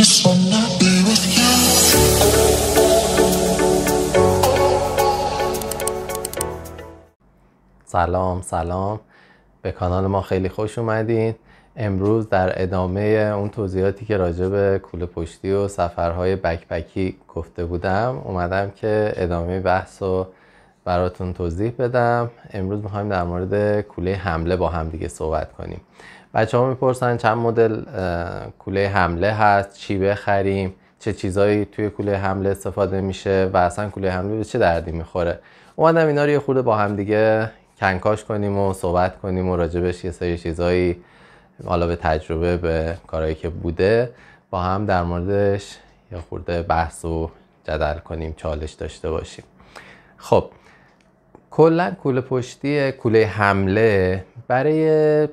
just wanna be with you. سلام به کانال ما خیلی خوش اومدین. امروز در ادامه اون توضیحاتی که راجع به کوله پشتی و سفرهای بکپکی گفته بودم اومدم که ادامه بحث رو براتون توضیح بدم. امروز میخوایم در مورد کوله حمله با هم دیگه صحبت کنیم. بچه ها میپرسن چند مدل کوله حمله هست، چی بخریم، چه چیزایی توی کوله حمله استفاده میشه و اصلا کوله حمله به چه دردی میخوره. اومدم اینا رو یه خورده با هم دیگه کنکاش کنیم و صحبت کنیم و راجبش یه سری چیزایی حالا به تجربه به کارهایی که بوده با هم در موردش یه خورده بحث و جدل کنیم، چالش داشته باشیم. خب کلا کوله پشتی کوله حمله برای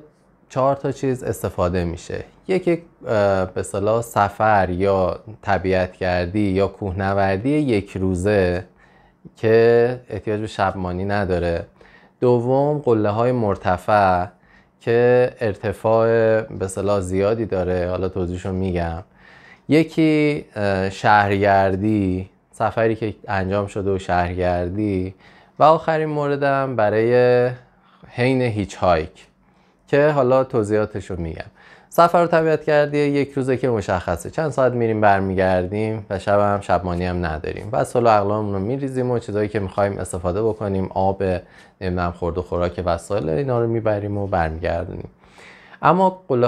4 تا چیز استفاده میشه. یکی به اصطلاح سفر یا طبیعت گردی یا کوهنوردی یک روزه که احتیاج به شبمانی نداره. دوم قله های مرتفع که ارتفاع به اصطلاح زیادی داره، حالا توضیحشو میگم. یکی شهرگردی، سفری که انجام شده و شهرگردی. و آخرین موردم برای حین هیچ هایک که حالا توضیحاتشو میگم. سفر و طبیعت گردی یک روزه که مشخصه چند ساعت میریم برمیگردیم و شب هم شبمانی هم نداریم. بس حالا اقلاممون رو میریزیم و چیزایی که میخوایم استفاده بکنیم، آب، نمیدونم خورد و خوراک وسایل، اینا رو میبریم و برمیگردونیم. اما قله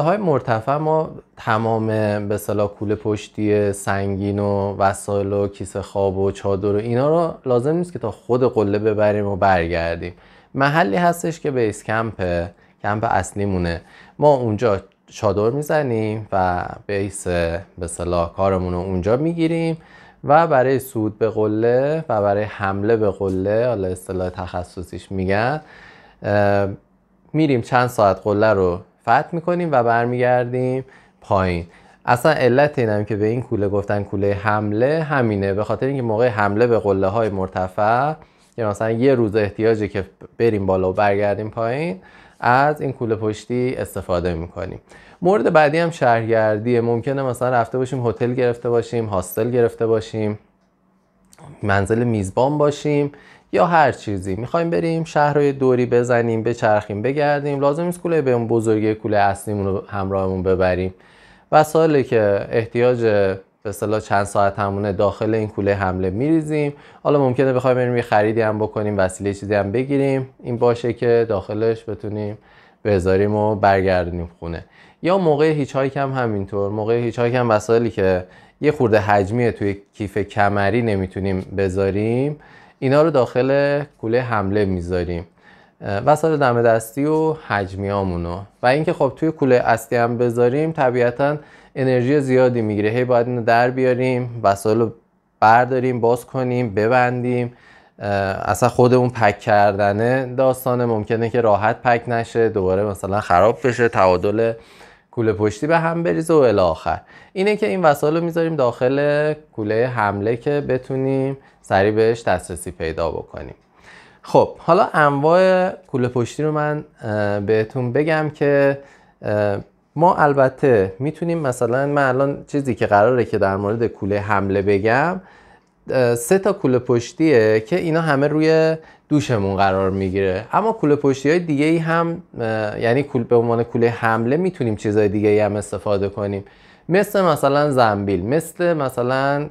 های مرتفع ما تمام به اصطلاح کوله پشتی سنگین و وسایل و کیسه خواب و چادر و اینا رو لازم نیست که تا خود قله ببریم و برگردیم. محلی هستش که بیس کمپ اصلی مونه، ما اونجا چادر میزنیم و بیس به اصطلاح کارمون رو اونجا میگیریم و برای صعود به قله و برای حمله به قله، حالا اصطلاح تخصصیش میگن، میریم چند ساعت قله رو فتح میکنیم و برمیگردیم پایین. اصلا علت اینم که به این کوله گفتن کوله حمله همینه، به خاطر اینکه موقع حمله به قله های مرتفع یا مثلا یه روز احتیاجه که بریم بالا و برگردیم پایین، از این کوله پشتی استفاده میکنیم. مورد بعدی هم شهرگردیه. ممکنه مثلا رفته باشیم هتل گرفته باشیم، هاستل گرفته باشیم، منزل میزبان باشیم یا هر چیزی، میخوایم بریم شهرهای دوری بزنیم، بچرخیم، بگردیم. لازم نیست کوله به اون بزرگی کوله اصلیمون رو همراهمون ببریم. وسایلی که احتیاج به اصطلاح چند ساعت همونه داخل این کوله حمله میریزیم. حالا ممکنه بخوایم بریم یه خریدی هم بکنیم، وسیله چیزی هم بگیریم، این باشه که داخلش بتونیم بذاریم و برگردونیم خونه. یا موقع هیچ هایک هم همینطور. موقع هیچ هایک هم وسایلی که یه خورده حجمیه توی کیف کمری نمیتونیم بذاریم، اینا رو داخل کوله حمله میذاریم، وسایل دم دستی و حجمیامونو. و اینکه خب توی کوله اصلی هم بذاریم طبیعتاً انرژی زیادی میگیره، هی باید اینو در بیاریم، وسایل رو برداریم، باز کنیم، ببندیم. اصلا خود اون پک کردنه داستانه، ممکنه که راحت پک نشه، دوباره مثلا خراب بشه، تعادل کوله پشتی به هم بریزه و الی آخر. اینه که این وسایل رو میذاریم داخل کوله حمله که بتونیم سریع بهش دسترسی پیدا بکنیم. خب حالا انواع کوله پشتی رو من بهتون بگم که ما البته میتونیم، مثلا من الان چیزی که قراره که در مورد کوله حمله بگم 3 تا کوله پشتیه که اینا همه روی دوشمون قرار میگیره. اما کوله پشتی های دیگه ای هم، یعنی به عنوان کوله حمله میتونیم چیزای دیگه ای هم استفاده کنیم، مثلا زنبیل، مثلا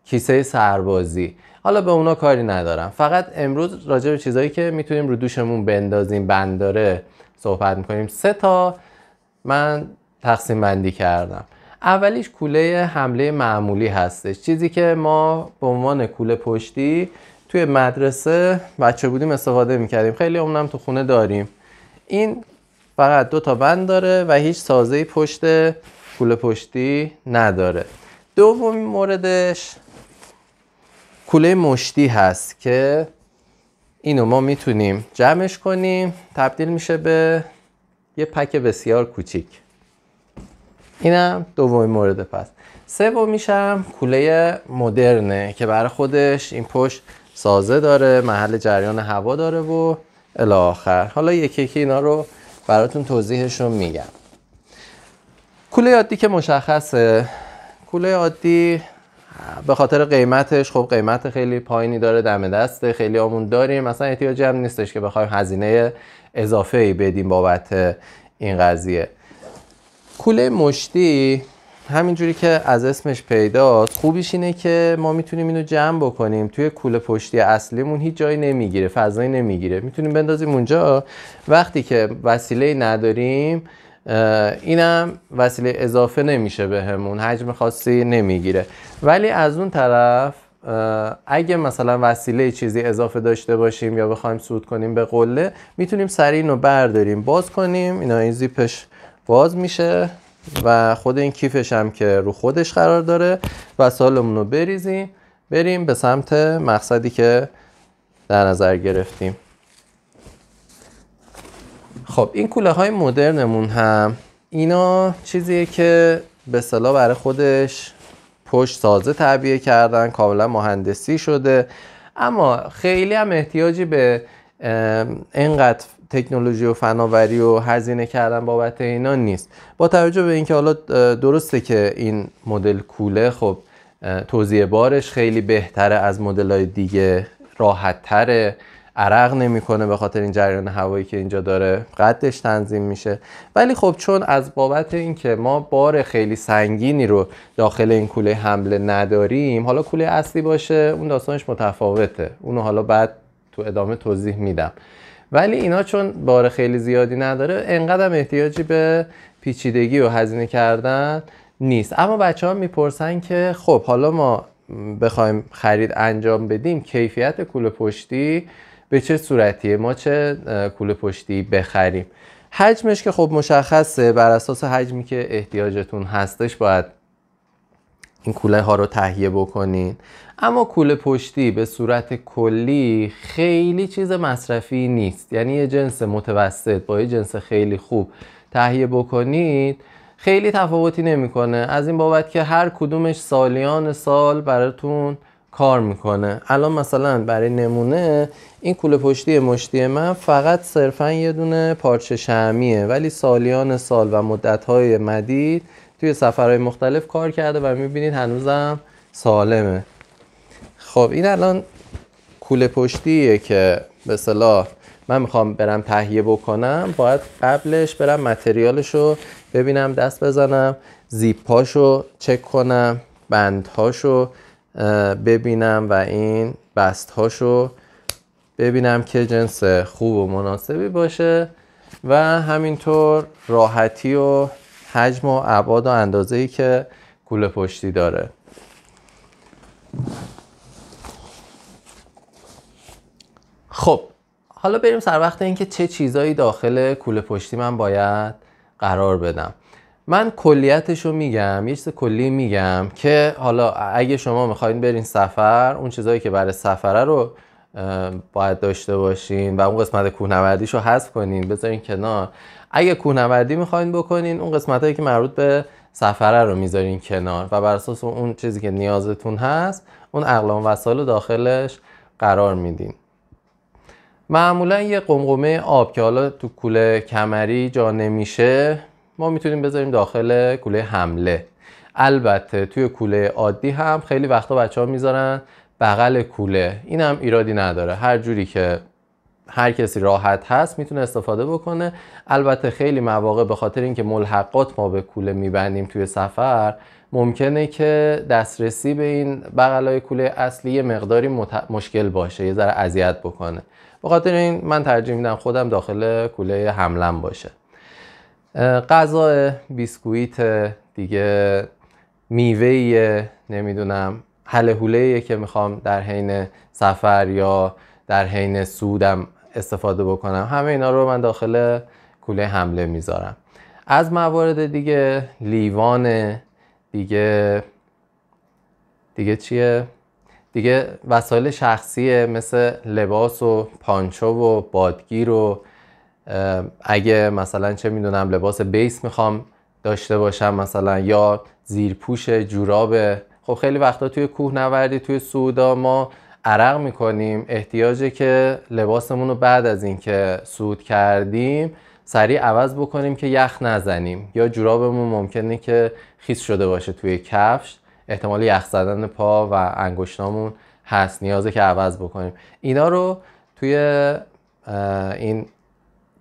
کیسه سربازی. حالا به اونا کاری ندارم، فقط امروز راجع به چیزایی که میتونیم رو دوشمون بندازیم بند داره صحبت میکنیم. 3 تا من تقسیم بندی کردم. اولیش کوله حمله معمولی هستش، چیزی که ما به عنوان کوله پشتی توی مدرسه بچه بودیم استفاده میکردیم، خیلی اونم تو خونه داریم. این فقط 2 تا بند داره و هیچ سازه‌ای پشت کوله پشتی نداره. دومین موردش کوله مشتی هست که اینو ما میتونیم جمعش کنیم، تبدیل میشه به یه پک بسیار کوچیک. اینم دومین مورد. پس سومیش هم کوله مدرنه که برای خودش این پشت سازه داره، محل جریان هوا داره و الی آخر. حالا یکی یکی اینا رو براتون توضیحش رو میگم. کوله عادی که مشخصه، کوله عادی به خاطر قیمتش، خب قیمت خیلی پایینی داره، دم دسته، خیلی همون داریم، مثلا احتیاجی هم نیستش که بخوایم هزینه اضافه ای بدیم بابت این قضیه. کوله مشتی همینجوری که از اسمش پیداست، خوبیش اینه که ما میتونیم اینو جمع بکنیم توی کوله پشتی اصلیمون، هیچ جایی نمیگیره، فضایی نمیگیره، میتونیم بندازیم اونجا. وقتی که وسیله نداریم اینم وسیله اضافه نمیشه بهمون، حجم خاصی نمیگیره. ولی از اون طرف اگه مثلا وسیله چیزی اضافه داشته باشیم یا بخوایم صعود کنیم به قله، میتونیم سریع اینو برداریم، باز کنیم، اینا این زیپش باز میشه و خود این کیفش هم که رو خودش قرار داره، وسایلمون رو بریزیم بریم به سمت مقصدی که در نظر گرفتیم. خب این کوله های مدرنمون هم اینا چیزیه که به اصطلاح برای خودش پشت سازه تعبیه کردن، کاملا مهندسی شده، اما خیلی هم احتیاجی به اینقدر تکنولوژی و فناوری و هزینه کردن بابت اینا نیست. با توجه به اینکه حالا درسته که این مدل کوله خب توزیع بارش خیلی بهتره از مدل‌های دیگه، راحت تره، عرق نمیکنه به خاطر این جریان هوایی که اینجا داره، قدش تنظیم میشه. ولی خب چون از بابت اینکه ما بار خیلی سنگینی رو داخل این کوله حمله نداریم، حالا کوله اصلی باشه اون داستانش متفاوته، اونو حالا بعد تو ادامه توضیح میدم. ولی اینا چون بار خیلی زیادی نداره، انقدر هم احتیاجی به پیچیدگی و هزینه کردن نیست. اما بچه ها میپرسن که خب حالا ما بخوایم خرید انجام بدیم، کیفیت کوله پشتی به چه صورتیه، ما چه کوله پشتی بخریم؟ حجمش که خب مشخصه، بر اساس حجمی که احتیاجتون هستش باید این کوله ها رو تهیه بکنین. اما کوله پشتی به صورت کلی خیلی چیز مصرفی نیست، یعنی یه جنس متوسط با یه جنس خیلی خوب تهیه بکنید خیلی تفاوتی نمیکنه، از این بابت که هر کدومش سالیان سال براتون کار میکنه. الان مثلا برای نمونه این کوله پشتی مشتی من فقط صرفا یه دونه پارچه شمعیه، ولی سالیان سال و مدت‌های مدید توی سفرهای مختلف کار کرده و میبینید هنوزم سالمه. خب این الان کوله پشتیه که به اصطلاح من میخوام برم تهیه بکنم، باید قبلش برم متریالشو ببینم، دست بزنم، زیپاشو چک کنم، بندهاشو ببینم و این بستهاشو ببینم که جنس خوب و مناسبی باشه و همینطور راحتی و حجم و ابعاد و اندازه‌ای که کوله پشتی داره. خب حالا بریم سر وقت اینکه چه چیزایی داخل کوله پشتی من باید قرار بدم. من کلیتشو میگم، یه چیز کلی میگم که حالا اگه شما میخواین برین سفر، اون چیزایی که برای سفره رو باید داشته باشین و اون قسمت کوهنوردیشو حذف کنین بذارین کنار. اگه کوهنوردی میخواین بکنین، اون قسمتایی که مربوط به سفره رو میذارین کنار و بر اساس اون چیزی که نیازتون هست اون اقلام وسایل رو داخلش قرار میدین. معمولا یه قمقمه آب که حالا تو کوله کمری جا نمیشه ما میتونیم بذاریم داخل کوله حمله. البته توی کوله عادی هم خیلی وقتا بچه‌ها میذارن بغل کوله، این هم ایرادی نداره، هر جوری که هر کسی راحت هست میتونه استفاده بکنه. البته خیلی مواقع به خاطر اینکه ملحقات ما به کوله میبندیم توی سفر، ممکنه که دسترسی به این بغلای کوله اصلی یه مقداری مشکل باشه، یه ذره اذیت بکنه. به خاطر این من ترجیح میدم خودم داخل کوله حملم باشه. غذا، بیسکویت دیگه، میوه‌ای، نمیدونم هله هوله‌ای که میخوام در حین سفر یا در حین صعودم استفاده بکنم، همه اینا رو من داخل کوله حمله میذارم. از موارد دیگه لیوان، دیگه چیه؟ دیگه وسایل شخصیه مثل لباس و پانچو و بادگیر و اگه مثلا چه میدونم لباس بیس میخوام داشته باشم مثلا، یا زیرپوش جورابه. خب خیلی وقتا توی کوهنوردی توی صعودا ما عرق میکنیم، احتیاجه که لباسمون رو بعد از اینکه صعود کردیم سریع عوض بکنیم که یخ نزنیم، یا جورابمون ممکنه که خیس شده باشه توی کفش، احتمال یخ زدن پا و انگشتامون هست، نیازه که عوض بکنیم. اینا رو توی این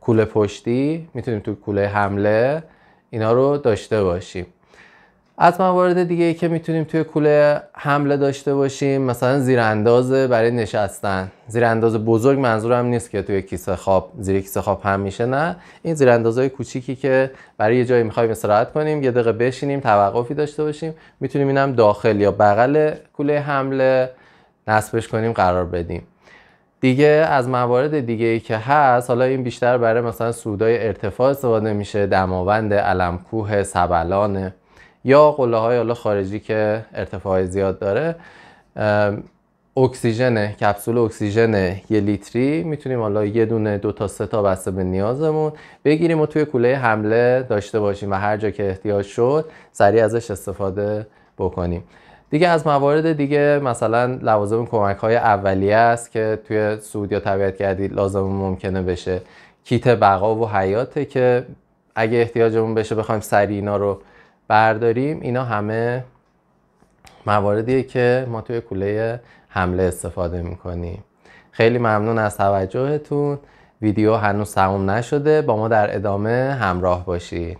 کوله پشتی میتونیم توی کوله حمله اینا رو داشته باشیم. از موارد دیگه ای که میتونیم توی کوله حمله داشته باشیم مثلا زیرانداز برای نشستن. زیرانداز بزرگ منظورم نیست که توی کیسه خواب، زیر کیسه خواب هم میشه، نه، این زیراندازهای کوچیکی که برای یه جایی میخوایم استراحت کنیم، یه دقیقه بشینیم، توقفی داشته باشیم، میتونیم اینم داخل یا بغل کوله حمله نصبش کنیم، قرار بدیم. دیگه از موارد دیگه ای که هست، حالا این بیشتر برای مثلا صعودهای ارتفاع استفاده میشه، دماوند، علمکوه، سبلانه، یا قله های حالا خارجی که ارتفاع زیاد داره. اکسیژن، کپسول اکسیژن 1 لیتری میتونیم حالا 1 دونه 2 تا 3 تا بسته به نیازمون بگیریم و توی کوله حمله داشته باشیم و هر جا که احتیاج شد سریع ازش استفاده بکنیم. دیگه از موارد دیگه مثلا لوازم کمک های اولیه است که توی صعود یا طبیعتگردی لازم ممکنه بشه. کیت بقا و حیاته که اگه احتیاجمون بشه بخوایم سریع اینا رو برداریم. اینا همه مواردیه که ما توی کوله حمله استفاده میکنیم. خیلی ممنون از توجهتون. ویدیو هنوز تموم نشده، با ما در ادامه همراه باشید.